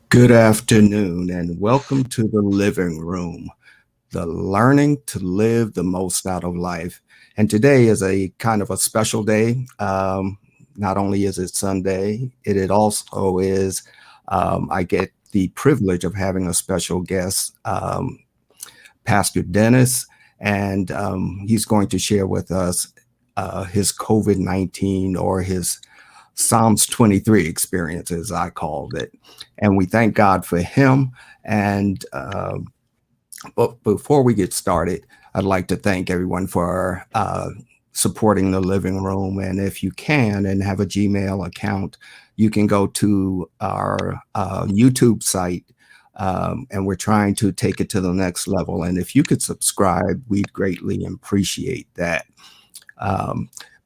Good afternoon and welcome to the living room, the learning to live the most out of life. And today is a kind of a special day. Not only is it Sunday, it also is, I get the privilege of having a special guest, Pastor Dennis, and he's going to share with us his COVID-19 or his Psalms 23 experience, as I called it. And we thank God for him. And but before we get started, I'd like to thank everyone for supporting the living room. And if you can and have a Gmail account, you can go to our YouTube site. And we're trying to take it to the next level. And if you could subscribe, we'd greatly appreciate that.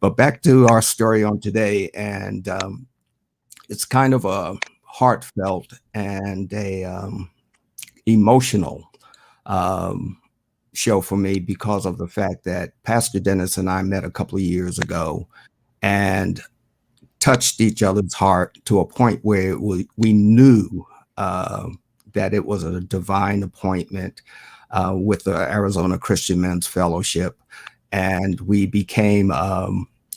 But back to our story on today, and it's kind of a heartfelt and a emotional show for me because of the fact that Pastor Dennis and I met a couple of years ago and touched each other's heart to a point where we knew that it was a divine appointment with the Arizona Christian Men's Fellowship. And we became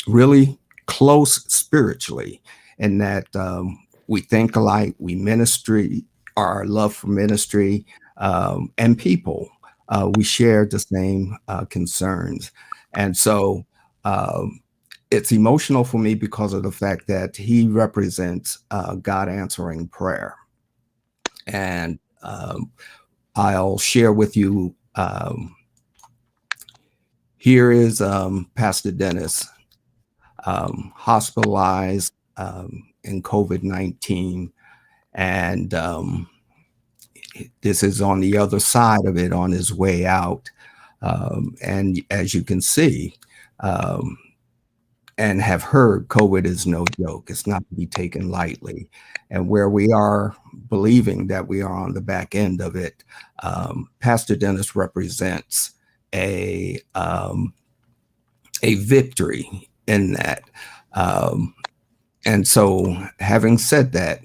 really close spiritually in that we think alike, we ministry, our love for ministry and people. We shared the same concerns. And so it's emotional for me because of the fact that he represents God answering prayer. And I'll share with you here is Pastor Dennis, hospitalized in COVID-19. And this is on the other side of it, on his way out. And as you can see, and have heard, COVID is no joke. It's not to be taken lightly. And where we are believing that we are on the back end of it, Pastor Dennis represents a victory in that. And so having said that,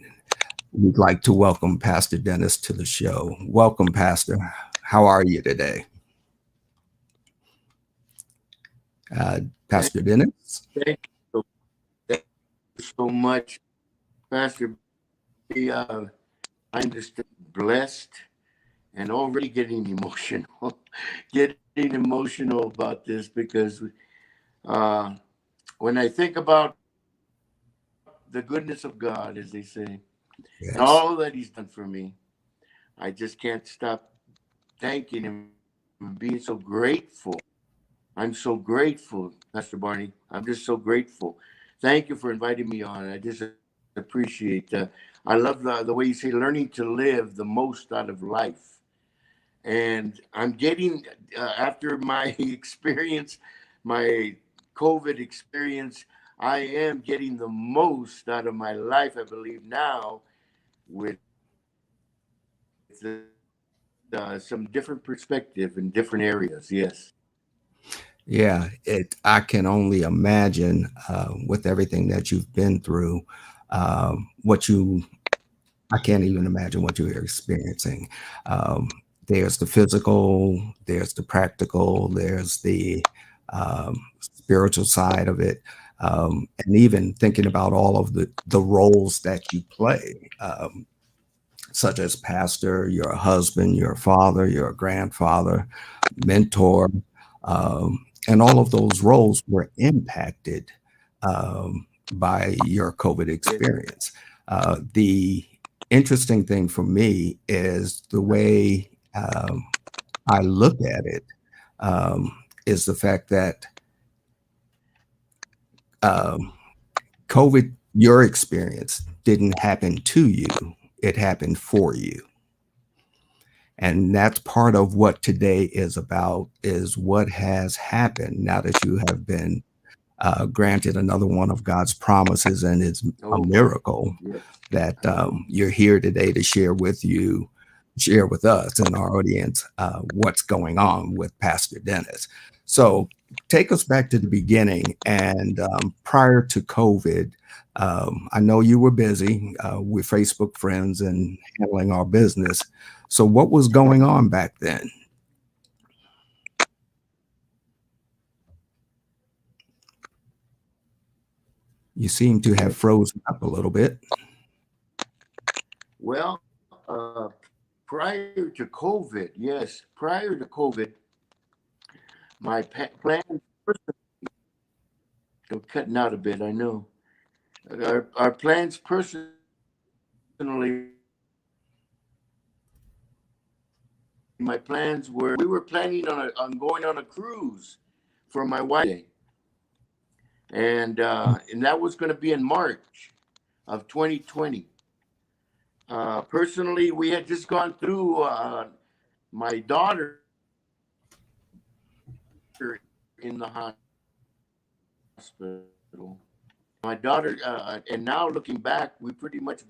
we'd like to welcome Pastor Dennis to the show. Welcome, Pastor. How are you today? Pastor Dennis? Thank you so much, Pastor B. I'm just blessed and already getting emotional. Getting emotional about this because when I think about the goodness of God, as they say, Yes. and all that he's done for me, I just can't stop thanking him and being so grateful. I'm so grateful, Pastor Barney. I'm just so grateful. Thank you for inviting me on. I just appreciate that. I love the way you say learning to live the most out of life. And I'm getting, after my experience, my COVID experience, I am getting the most out of my life, I believe now, with some different perspective in different areas. Yes. Yeah, I can only imagine with everything that you've been through, I can't even imagine what you're experiencing. There's the physical, there's the practical, there's the spiritual side of it. And even thinking about all of the roles that you play, such as pastor, you're a husband, you're a father, you're a grandfather, mentor, and all of those roles were impacted by your COVID experience. The interesting thing for me is the way I look at it is the fact that COVID your experience didn't happen to you, it happened for you. And that's part of what today is about, is what has happened now that you have been granted another one of God's promises, and it's a Oh my, miracle yes. that you're here today to share with us and our audience what's going on with Pastor Dennis. So take us back to the beginning, and prior to COVID. I know you were busy with Facebook friends and handling our business. So what was going on back then? You seem to have frozen up a little bit. Well, prior to COVID, yes, prior to COVID, my plan, I'm cutting out a bit, I know. Our plans personally, my plans were, we were planning on going on a cruise for my wife, and that was going to be in March of 2020. Personally, we had just gone through my daughter in the hospital. My daughter, and now looking back, we pretty much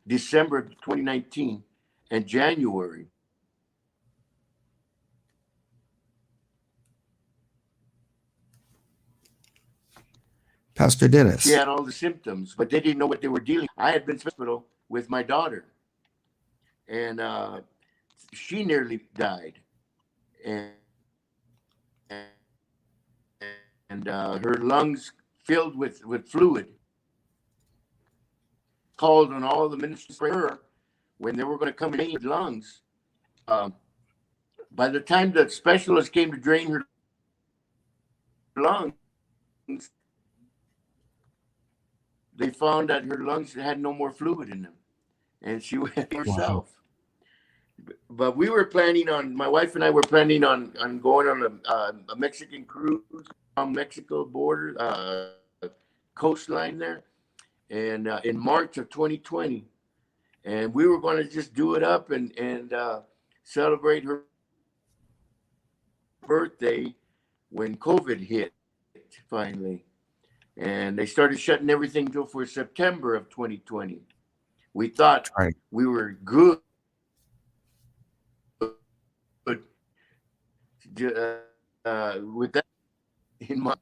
December 2019 and January. Pastor She Dennis. had all the symptoms, but they didn't know what they were dealing. I had been to the hospital with my daughter, and she nearly died, and her lungs filled with fluid. Called on all the ministers for her when they were going to come in with lungs. Um, by the time the specialist came to drain her lungs, they found that her lungs had no more fluid in them, and she went Wow. herself. But we were planning on, my wife and I were planning on going on a Mexican cruise on Mexico border coastline there, and in March of 2020, and we were going to just do it up and celebrate her birthday when COVID hit finally, and they started shutting everything till for September of 2020. We thought Right. we were good with that in mind.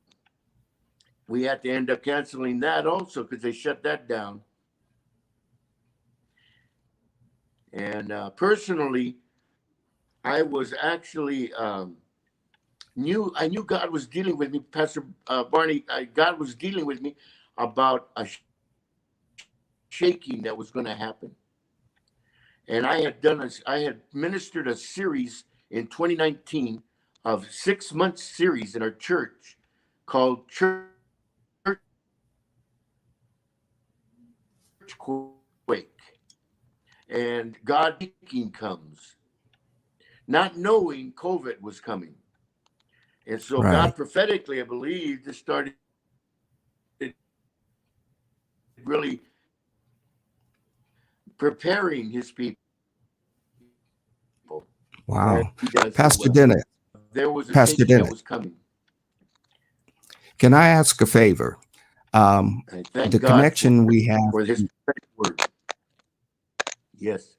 We had to end up canceling that also because they shut that down. And personally, I was actually I knew God was dealing with me, Pastor Barney. God was dealing with me about a shaking that was going to happen. And I had ministered a series in 2019 of 6 month series in our church called Church Quake. And God shaking comes, not knowing COVID was coming. And so Right. God prophetically, I believe, just started really preparing his people as Wow. he does so Pastor well. Dennis. There was a Pastor shaking that Dennis. was coming. Can I ask a favor? Um, I thank the God connection we have, for his prophetic word. Yes.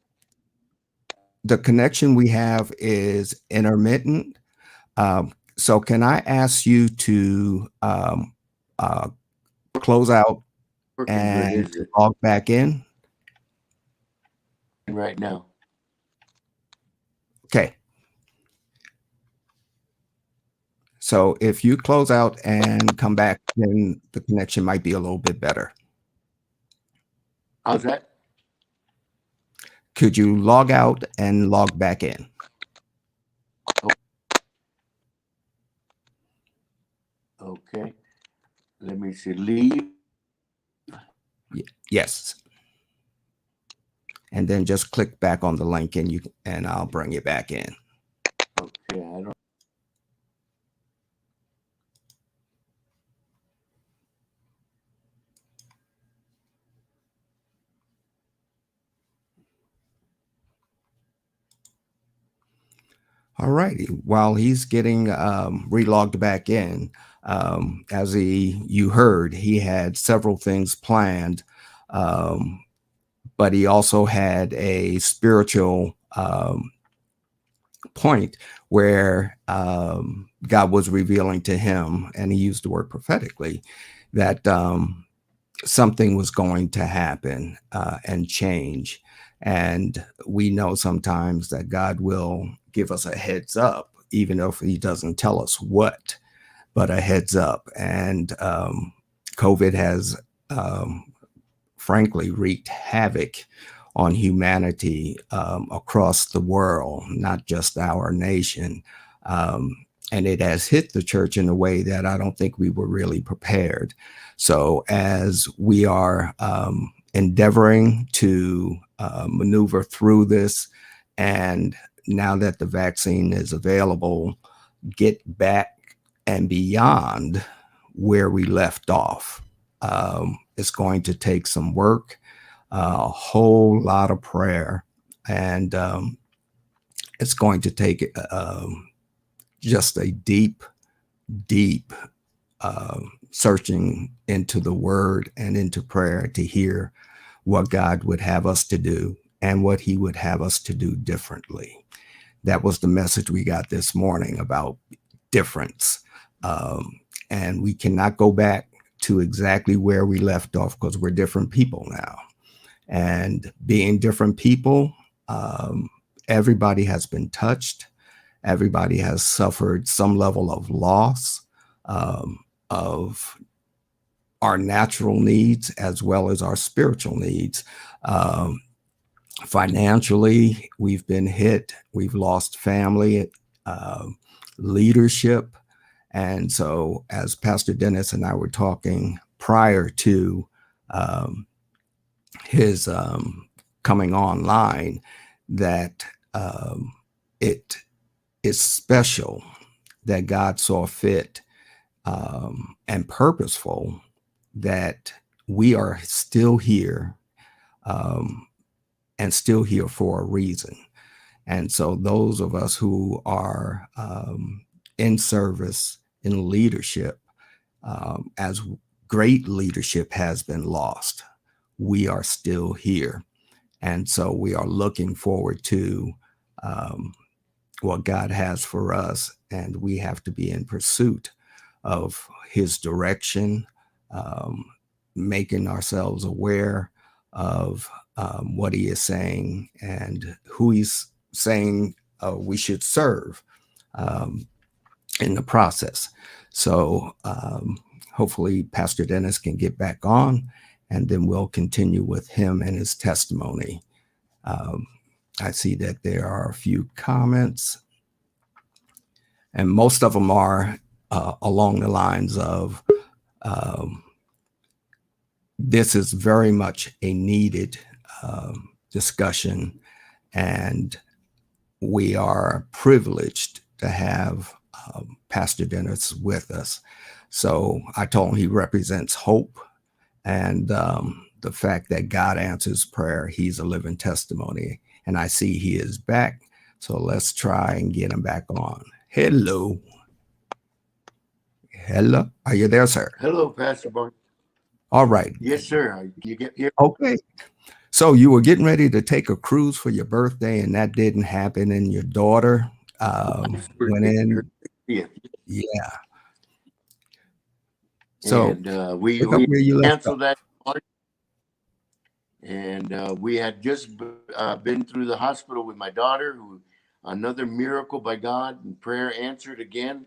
is intermittent. So can I ask you to uh, close out Working good, and is to it? log back in? Right now. Okay. So if you close out and come back, then the connection might be a little bit better. How's that? Could you log out and log back in? Okay. Let me see. Leave. Yes. And then just click back on the link and I'll bring you back in. Okay. I don't. All righty. While he's getting relogged back in, as you heard, he had several things planned, um, but he also had a spiritual point where God was revealing to him, and he used the word prophetically, that something was going to happen and change. And we know sometimes that God will give us a heads up, even if he doesn't tell us what, but a heads up. And COVID has frankly wreaked havoc on humanity across the world, not just our nation. And it has hit the church in a way that I don't think we were really prepared. So, as we are endeavoring to maneuver through this, and now that the vaccine is available, get back and beyond where we left off. It's going to take some work, a whole lot of prayer, and it's going to take just a deep, deep searching into the word and into prayer to hear what God would have us to do and what he would have us to do differently. That was the message we got this morning about difference. And we cannot go back to exactly where we left off because we're different people now. And being different people, everybody has been touched. Everybody has suffered some level of loss of our natural needs as well as our spiritual needs. Um, Financially, we've been hit. We've lost family, leadership. And so, as Pastor Dennis and I were talking prior to um, his coming online, that it is special that God saw fit and purposeful that we are still here um, and still here for a reason. And so, those of us who are in service, in leadership, as great leadership has been lost, we are still here. And so, we are looking forward to um, what God has for us. And we have to be in pursuit of his direction, um, making ourselves aware of what he is saying and who he's saying we should serve um, in the process. So hopefully Pastor Dennis can get back on, and then we'll continue with him and his testimony. Um, I see that there are a few comments, and most of them are along the lines of um, this is very much a needed discussion, and we are privileged to have Pastor Dennis with us. So I told him he represents hope, and the fact that God answers prayer, he's a living testimony. And I see he is back. So let's try and get him back on. Hello. Hello. Are you there, sir? Hello, Pastor Barney. All right. Yes, sir. You get here? Okay. So you were getting ready to take a cruise for your birthday, and that didn't happen, and your daughter went in. Yeah. Yeah. So And pick up we where you left off. canceled that. And we had just been through the hospital with my daughter, who another miracle by God and prayer answered again.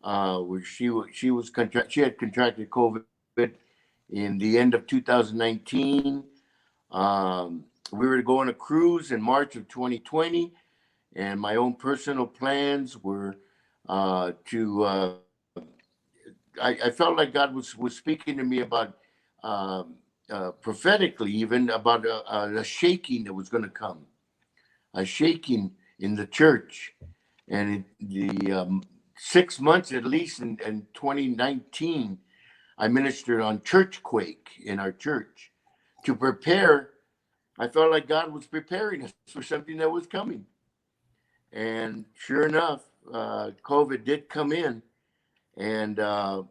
Where she had contracted COVID in the end of 2019. We were to go on a cruise in March of 2020, and my own personal plans were to. I felt like God was speaking to me about prophetically, even about a shaking that was going to come, a shaking in the church, and the 6 months at least in 2019, I ministered on church quake in our church to prepare. I felt like God was preparing us for something that was coming. And sure enough, COVID did come in, and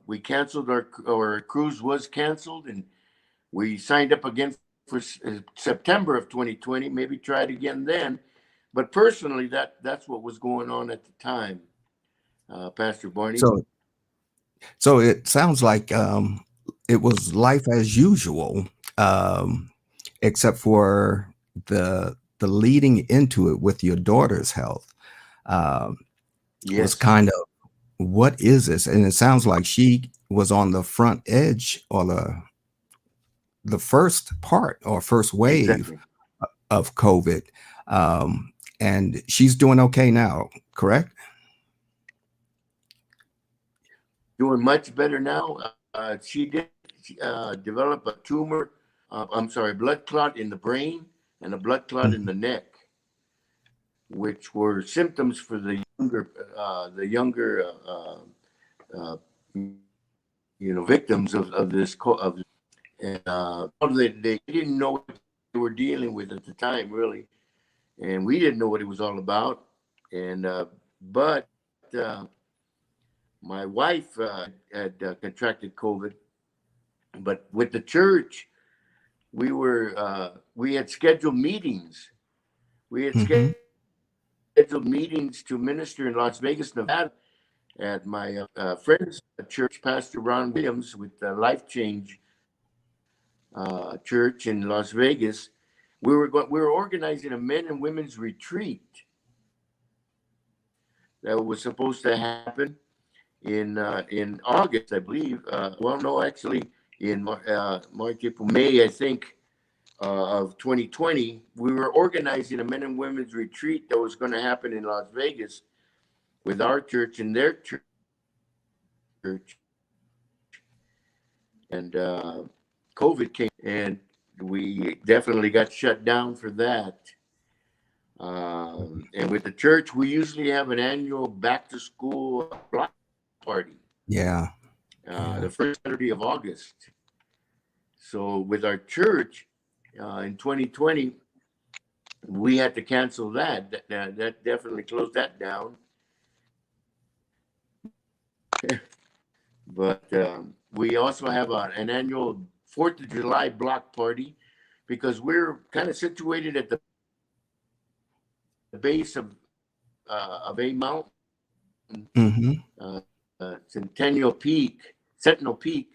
we canceled our cruise was canceled, and we signed up again for September of 2020. Maybe try it again then. But personally, that's what was going on at the time, Pastor Barney. So so it sounds like it was life as usual, um, except for the leading into it with your daughter's health. Um, was Yes, kind of, what is this? And it sounds like she was on the front edge, or the first part or first wave exactly. of COVID. Um, and she's doing okay now, correct? Doing much better now. She did develop a tumor. I'm sorry, blood clot in the brain and a blood clot in Mhm. the neck, which were symptoms for the younger, uh, victims of this and they didn't know what they were dealing with at the time, really, and we didn't know what it was all about. And but my wife had contracted COVID, but with the church, we had scheduled meetings. We had Mhm. scheduled meetings to minister in Las Vegas, Nevada, at my friend's church, Pastor Ron Williams, with Life Change Church in Las Vegas. We were organizing a men and women's retreat that was supposed to happen in August, I believe. Well, no, actually, in March, April, May, I think, of 2020. We were organizing a men and women's retreat that was going to happen in Las Vegas with our church and their church, and COVID came, and we definitely got shut down for that. And with the church, we usually have an annual back to school block party, Yeah. the Yeah. first Saturday of August. So with our church in 2020, we had to cancel that. That definitely closed that down. But we also have an annual 4th of July block party because we're kind of situated at the base of A Mountain, Mhm. Centennial Peak, Sentinel Peak.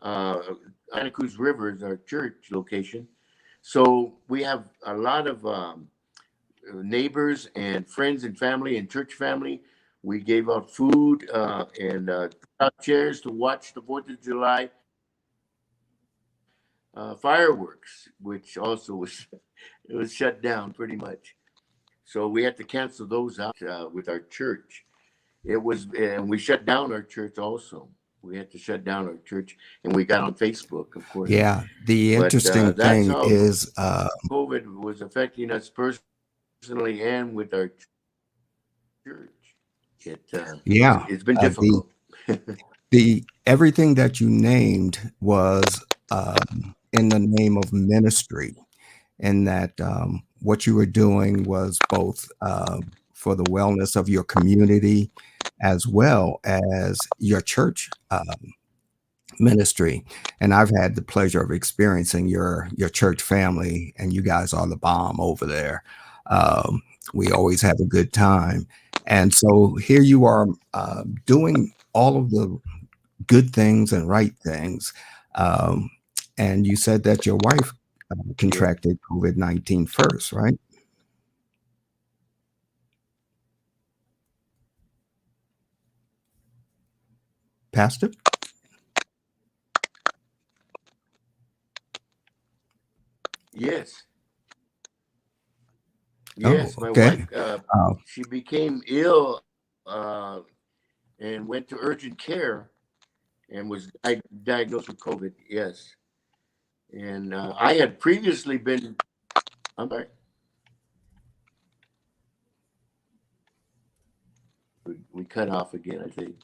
Santa Cruz River is our church location. So we have a lot of neighbors and friends and family and church family. We gave out food and chairs to watch the 4th of July fireworks, which also was it was shut down pretty much. So we had to cancel those out with our church. It was, and we shut down our church also. We had to shut down our church, and we got on Facebook, of course. Yeah. The But interesting that's thing how is, COVID was affecting us personally and with our church. yeah, It's been the difficult. everything that you named was in the name of ministry, and that what you were doing was both for the wellness of your community as well as your church ministry. And I've had the pleasure of experiencing your church family, and you guys are the bomb over there. Um, we always have a good time. And so here you are doing all of the good things and right things. Um, and you said that your wife Yeah. contracted COVID-19 first, right, Pastor? Yes. Oh, Yes. My wife, okay. Uh, she became ill and went to urgent care and was diagnosed with COVID. Yes. And I had previously been. I'm sorry. We cut off again, I think.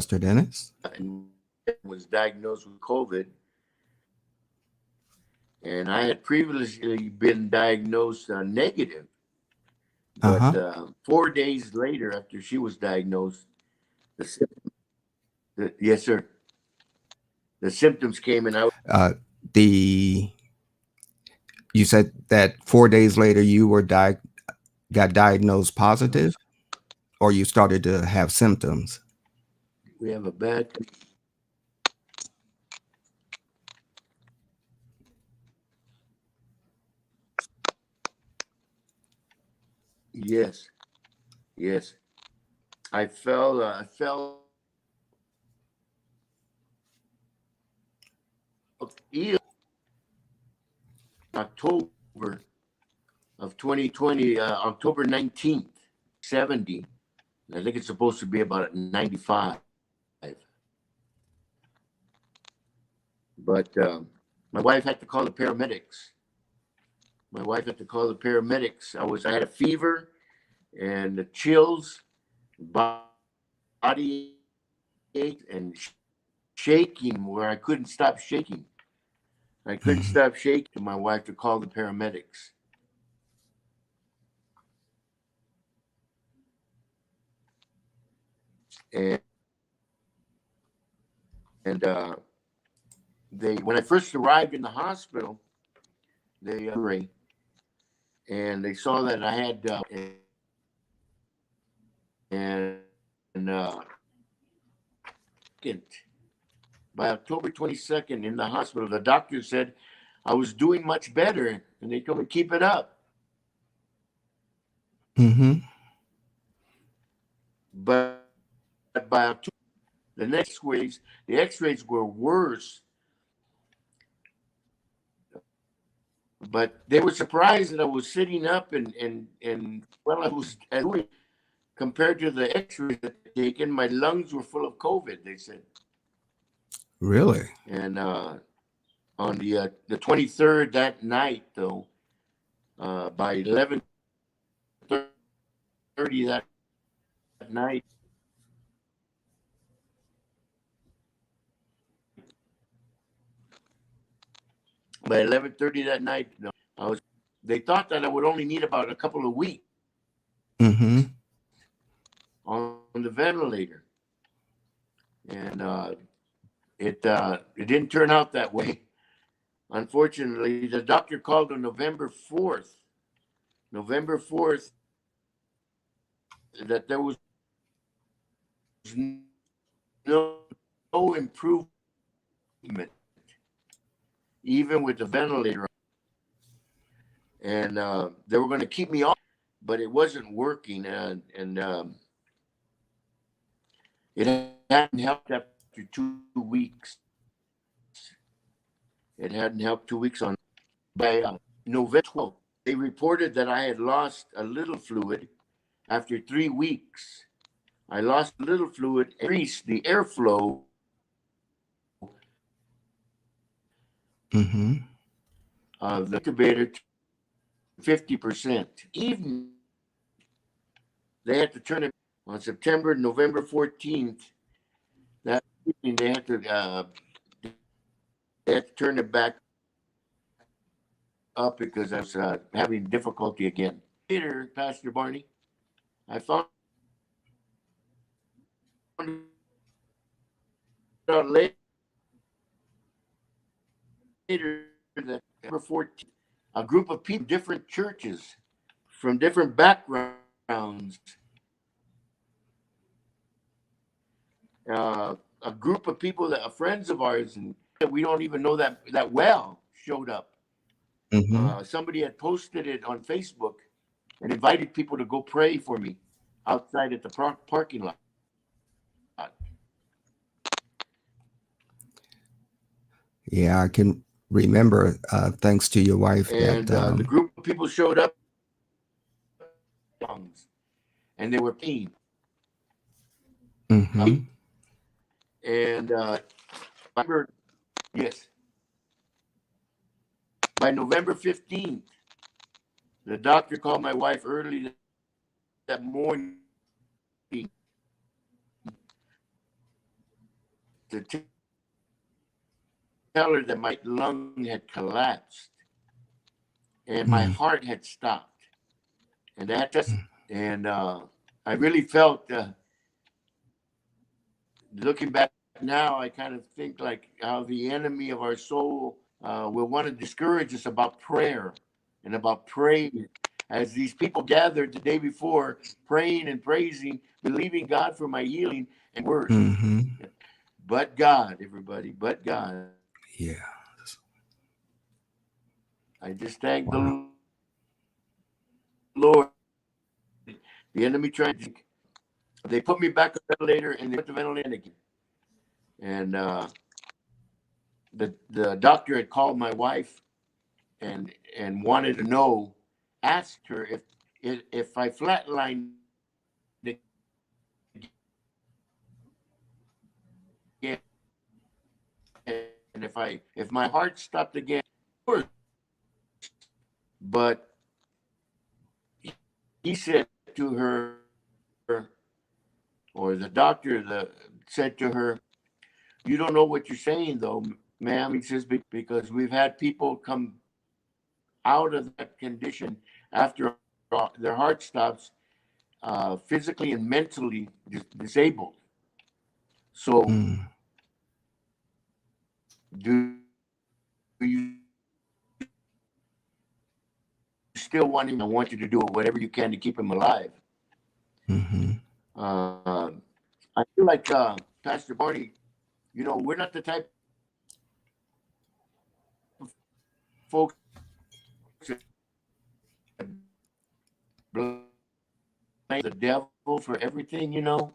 Pastor Dennis. and was diagnosed with COVID. And I had previously been diagnosed negative. Uh But huh. 4 days later, after she was diagnosed, the, yes, sir, the symptoms came, and I was The You said that 4 days later you were got diagnosed positive, or you started to have symptoms. we have a bad. Yes, yes. I felt ill October of 2020, October 19th, 70. I think it's supposed to be about 95. But my wife had to call the paramedics. My wife had to call the paramedics. I had a fever and the chills, body ache, and shaking where I couldn't stop shaking. I couldn't Mhm. stop shaking to my wife to call the paramedics. And and they when I first arrived in the hospital, they and they saw that I had and by October 22nd in the hospital, the doctor said I was doing much better, and they told me keep it up. Mhm. But by October, the X-rays were worse. But they were surprised that I was sitting up and well, I was doing compared to the X-rays that they taken. My lungs were full of COVID. They said, Really? and on the 23rd that night, though, by 11:30 that night, by 11:30 that night, no, I was. They thought that I would only need about a couple of weeks Mhm. on the ventilator, and it didn't turn out that way. Unfortunately, the doctor called on November 4th, that there was no, no improvement, even with the ventilator. And they were going to keep me off, but it wasn't working. And it hadn't helped after 2 weeks. It hadn't helped 2 weeks on. By November 12th, they reported that I had lost a little fluid after 3 weeks. I lost a little fluid, increased the airflow Mhm. of the incubator to 50%. Even they had to turn it on November 14th. That evening, they had to turn it back up because I was having difficulty again. Later, Pastor Barney, I found out later that November 14th, a group of people, different churches, from different backgrounds, a group of people that are friends of ours and that we don't even know that well showed up. Mhm. Somebody had posted it on Facebook and invited people to go pray for me outside at the parking lot. Yeah, I can remember. Thanks to your wife, that. And the group of people showed up and they were paying. Mhm. And yes, by November 15th, the doctor called my wife early that morning to tell her that my lung had collapsed and my mm, heart had stopped. And that just, and I really felt, looking back now, I kind of think like how the enemy of our soul will want to discourage us about prayer and about praying. As these people gathered the day before, praying and praising, believing God for my healing, and worse. mm-hmm. But God, everybody, but God. Yeah. I just thank Wow. the Lord. The enemy tried to, they put me back on the ventilator and they put the ventilator in again. And the doctor had called my wife and wanted to know, asked her if I flatlined again, and if my heart stopped again, but he said to her, or the doctor said to her, "You don't know what you're saying, though, ma'am." He says, "Because we've had people come out of that condition after their heart stops, physically and mentally disabled. So, Mm, do you still want him? I want you to do whatever you can to keep him alive." mm-hmm. Uh, I feel like Pastor Barney. We're not the type of folks blame the devil for everything. A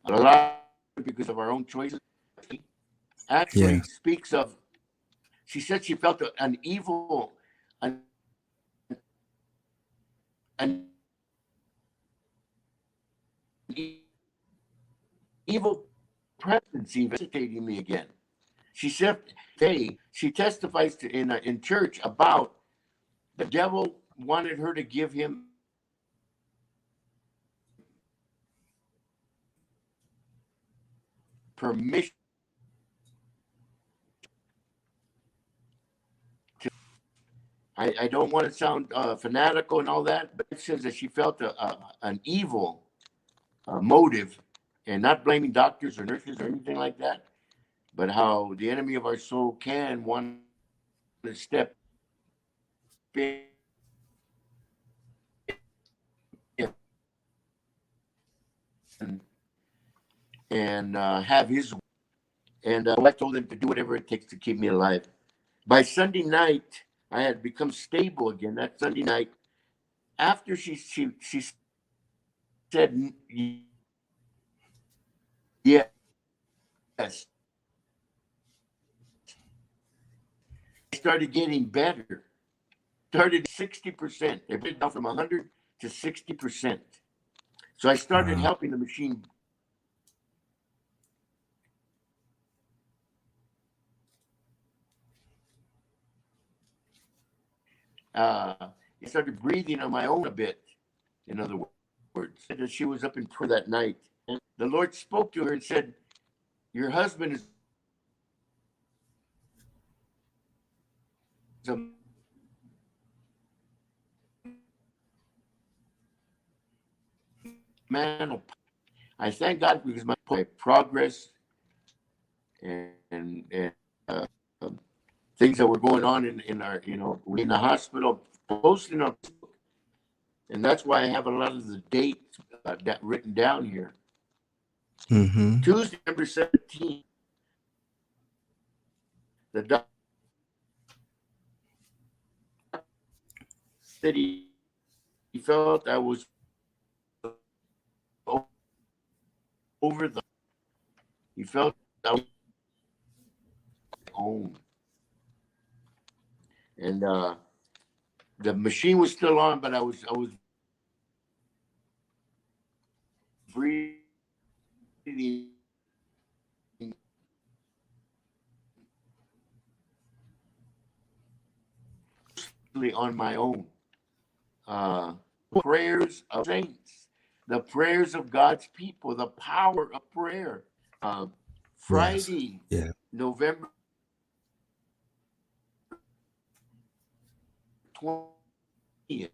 lot because of our own choices. Yeah. Actually, speaks of. She said she felt an an evil presence even visitating me again. She said, she testifies in church about the devil wanted her to give him permission to. I don't want to sound fanatical and all that, but it says that she felt an evil motive, and not blaming doctors or nurses or anything like that, but how the enemy of our soul can want to step in and have his. And I told him to do whatever it takes to keep me alive. By Sunday night, I had become stable again. That Sunday night, after she said yes, I started getting better. Started 60%. They put it down from 100 to 60%. So I started Wow. helping the machine. Uh, I started breathing on my own a bit. In other words, that she was up in prayer that night, and the Lord spoke to her and said, "Your husband is a man of." I thank God because my progress and things that were going on in our, in the hospital, posting on Facebook. And that's why I have a lot of the dates that written down here. Mm-hmm. Tuesday, November 17th, the doctor said he felt I was over the, he felt I was home. And the machine was still on, but I was breathing on my own. Prayers of saints, the prayers of God's people, the power of prayer. Uh, Yes. Friday, Yeah. November 20th,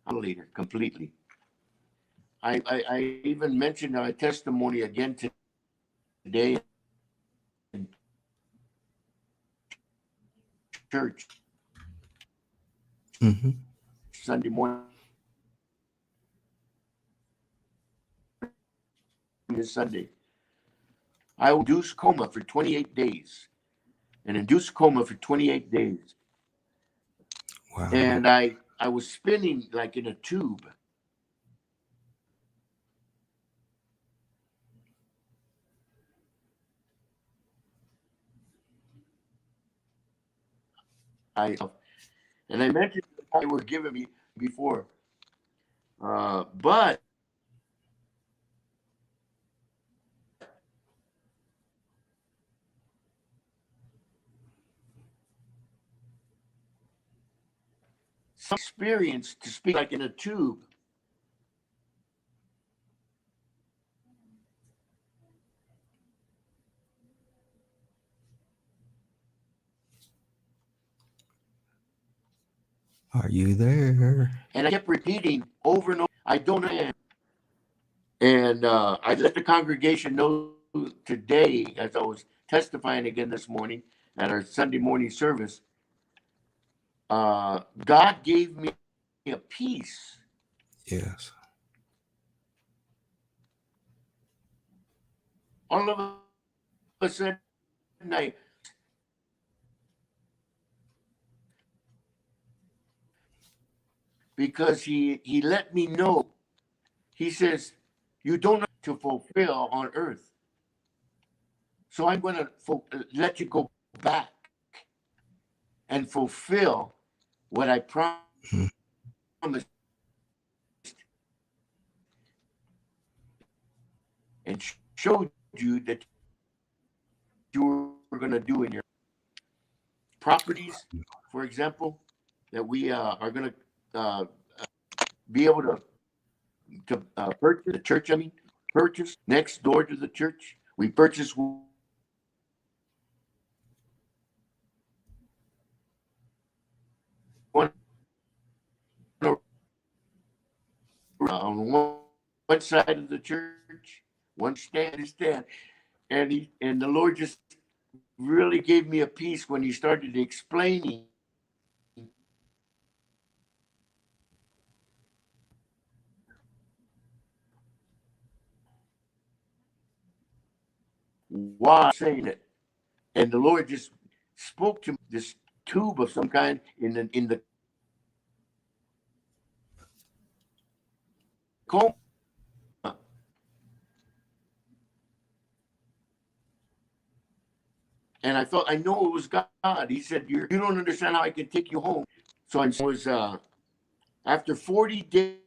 I'm later completely. I even mentioned my testimony again today in church Hmm. Sunday morning this Sunday. I was induced coma for 28 days, an induced coma for 28 days. Wow. And I was spinning like in a tube. I and I mentioned they were giving me before, but some experience to speak like in a tube. Are you there? And I kept repeating over and over, I don't know. And I let the congregation know today, as I was testifying again this morning at our Sunday morning service, God gave me a peace. Yes. All of a sudden, because he let me know. He says, "You don't have to fulfill on earth, so I'm going to let you go back and fulfill what I promised Mhm. and showed you that you were going to do in your properties, for example, that we are going to be able to purchase the church. I mean, purchase next door to the church. We purchased one on one side of the church, one stand, and the Lord just really gave me a peace when He started explaining why I'm saying it. And the Lord just spoke to me, this tube of some kind in the coma. And I thought, I know it was God. He said, you don't understand how I can take you home. So I was, after 40 days,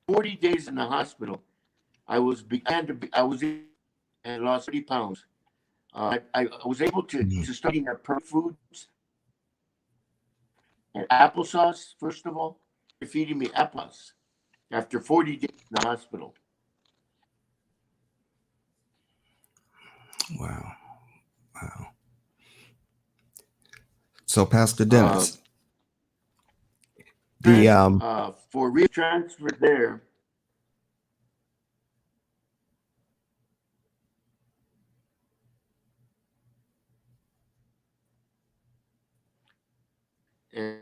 40 days in the hospital, I was and lost 30 pounds. I was able Mhm. to start eating foods and applesauce, first of all. They're feeding me applesauce after 40 days in the hospital. Wow. Wow. So, Pastor Uh, Dennis, the for transfer there, and,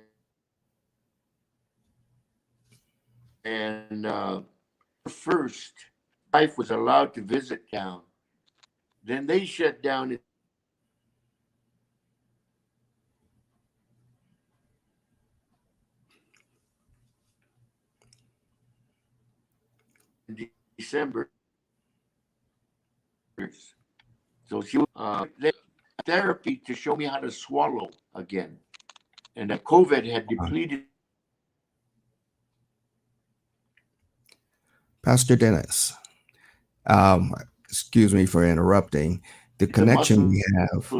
and first, wife was allowed to visit town. Then they shut down in December. So she therapy to show me how to swallow again. And that COVID had depleted. Pastor Dennis, excuse me for interrupting. The It's a connection muscle we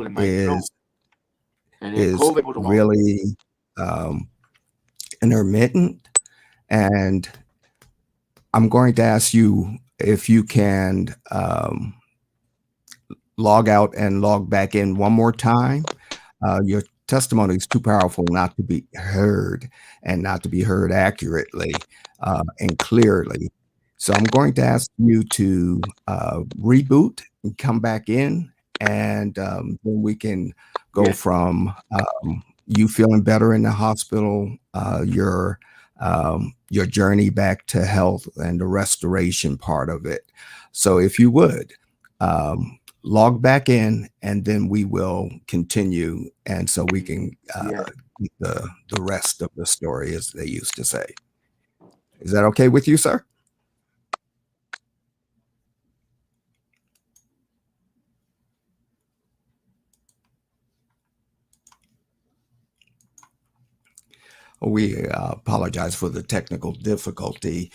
in my have throat, and then COVID is was a walk. really um, intermittent, and I'm going to ask you if you can log out and log back in one more time. Your testimony is too powerful not to be heard and not to be heard accurately and clearly. So I'm going to ask you to reboot and come back in, and then we can go Yes. from you feeling better in the hospital, your journey back to health and the restoration part of it. So if you would. Log back in, and then we will continue, and so we can Yes. get the rest of the story, as they used to say. Is that okay with you, sir? We apologize for the technical difficulty.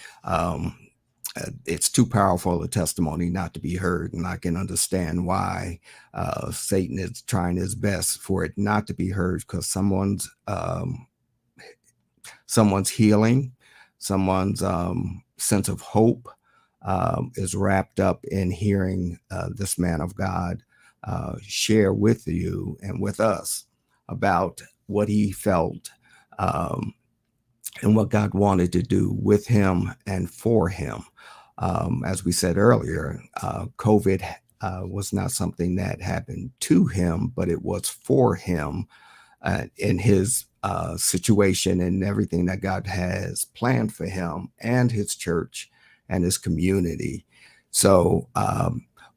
It's too powerful a testimony not to be heard, and I can understand why Satan is trying his best for it not to be heard, because someone's healing, someone's sense of hope is wrapped up in hearing this man of God share with you and with us about what he felt um, and what God wanted to do with him and for him. As we said earlier, COVID was not something that happened to him, but it was for him in his situation and everything that God has planned for him and his church and his community. So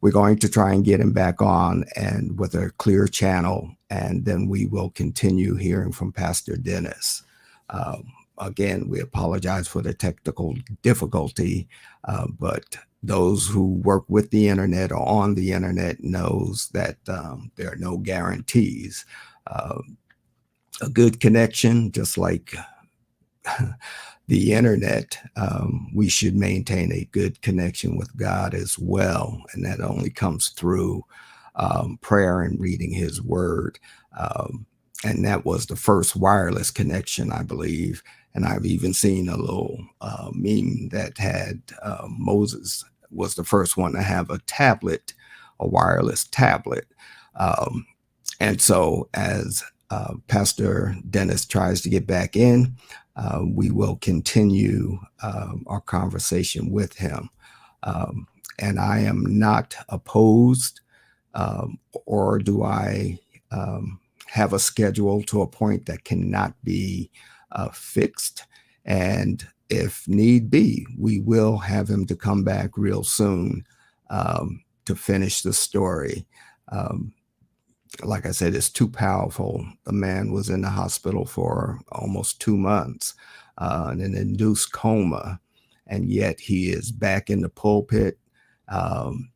we're going to try and get him back on and with a clear channel, and then we will continue hearing from Pastor Dennis. Um, Again, we apologize for the technical difficulty, but those who work with the internet or on the internet knows that there are no guarantees. Uh, a good connection, just like the internet, we should maintain a good connection with God as well. And that only comes through prayer and reading his word. And that was the first wireless connection, I believe. And I've even seen a little meme that had Moses was the first one to have a tablet, a wireless tablet. Um, and so, as Pastor Dennis tries to get back in, we will continue our conversation with him. Um, and I am not opposed, or do I have a schedule to a point that cannot be fixed. And if need be, we will have him to come back real soon to finish the story. Um, like I said, it's too powerful. The man was in the hospital for almost 2 months in an induced coma, and yet he is back in the pulpit, um,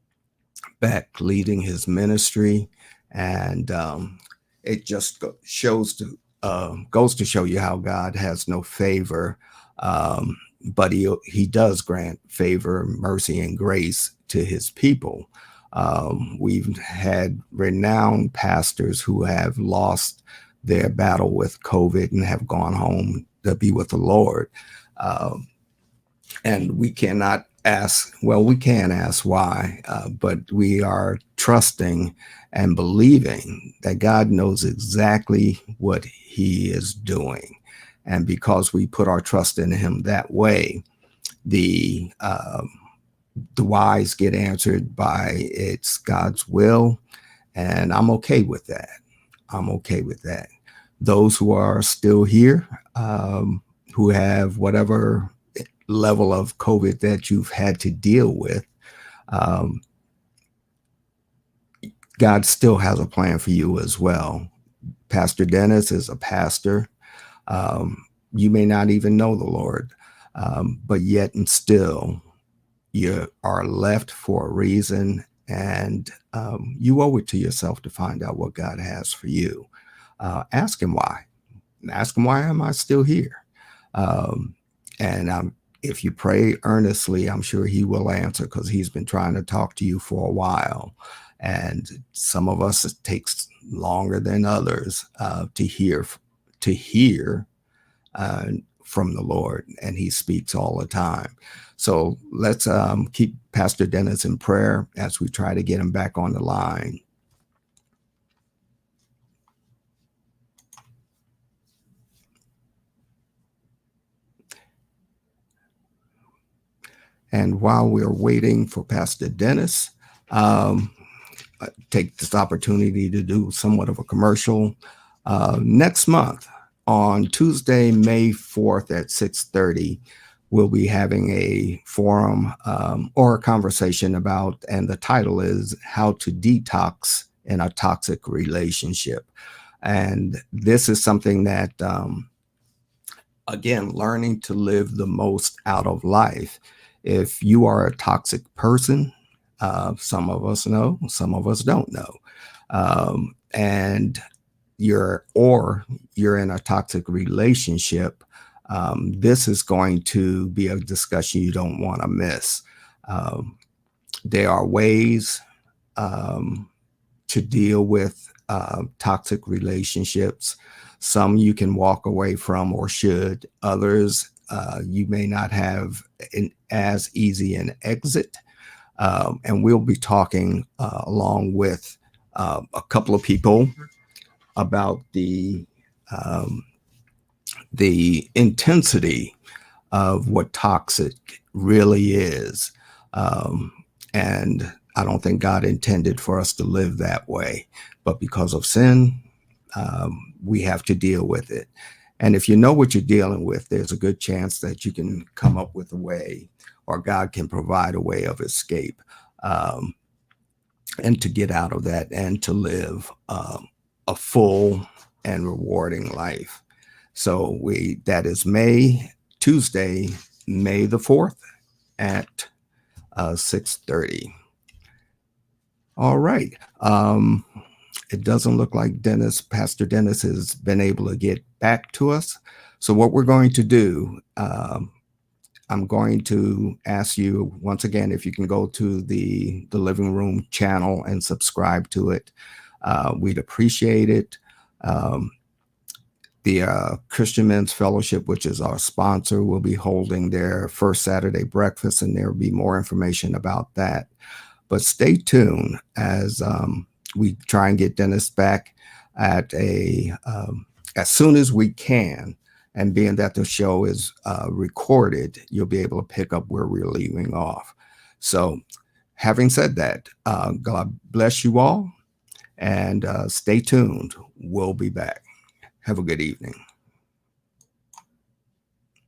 back leading his ministry, and it just goes to show you how God has no favor, but he does grant favor, mercy, and grace to his people. We've had renowned pastors who have lost their battle with COVID and have gone home to be with the Lord. Um, and we cannot ask, well, we can ask why, but we are trusting and believing that God knows exactly what he is doing. And because we put our trust in him that way, the whys get answered by it's God's will, and I'm okay with that. I'm okay with that. Those who are still here, who have whatever level of COVID that you've had to deal with, um, God still has a plan for you as well. Pastor Dennis is a pastor. You may not even know the Lord, but yet and still, you are left for a reason, and you owe it to yourself to find out what God has for you. Ask him why. Ask him, why am I still here? Um, and if you pray earnestly, I'm sure he will answer because he's been trying to talk to you for a while. And some of us, it takes longer than others to hear uh, from the Lord, and he speaks all the time. So let's keep Pastor Dennis in prayer as we try to get him back on the line. And while we're waiting for Pastor Dennis, um, take this opportunity to do somewhat of a commercial. Next month, on Tuesday, May 4th at 6:30, we'll be having a forum or a conversation about, and the title is How to Detox in a Toxic Relationship. And this is something that, again, learning to live the most out of life. If you are a toxic person, some of us know, some of us don't know. And you're in a toxic relationship, this is going to be a discussion you don't want to miss. Um, there are ways um, to deal with toxic relationships. Some you can walk away from or should. Others you may not have as easy an exit. And we'll be talking along with a couple of people about um, the intensity of what toxic really is. Um, and I don't think God intended for us to live that way. But because of sin, we have to deal with it. And if you know what you're dealing with, there's a good chance that you can come up with a way, or God can provide a way of escape, um, and to get out of that and to live a full and rewarding life. So that is Tuesday, May the 4th at 6:30. All right. It doesn't look like Pastor Dennis has been able to get back to us. So what we're going to do, I'm going to ask you once again if you can go to the Living Room channel and subscribe to it. We'd appreciate it. The Christian Men's Fellowship, which is our sponsor, will be holding their first Saturday breakfast, and there will be more information about that. But stay tuned as we try and get Dennis back at as soon as we can. And being that the show is recorded, you'll be able to pick up where we're leaving off. So, having said that, God bless you all, and stay tuned. We'll be back. Have a good evening.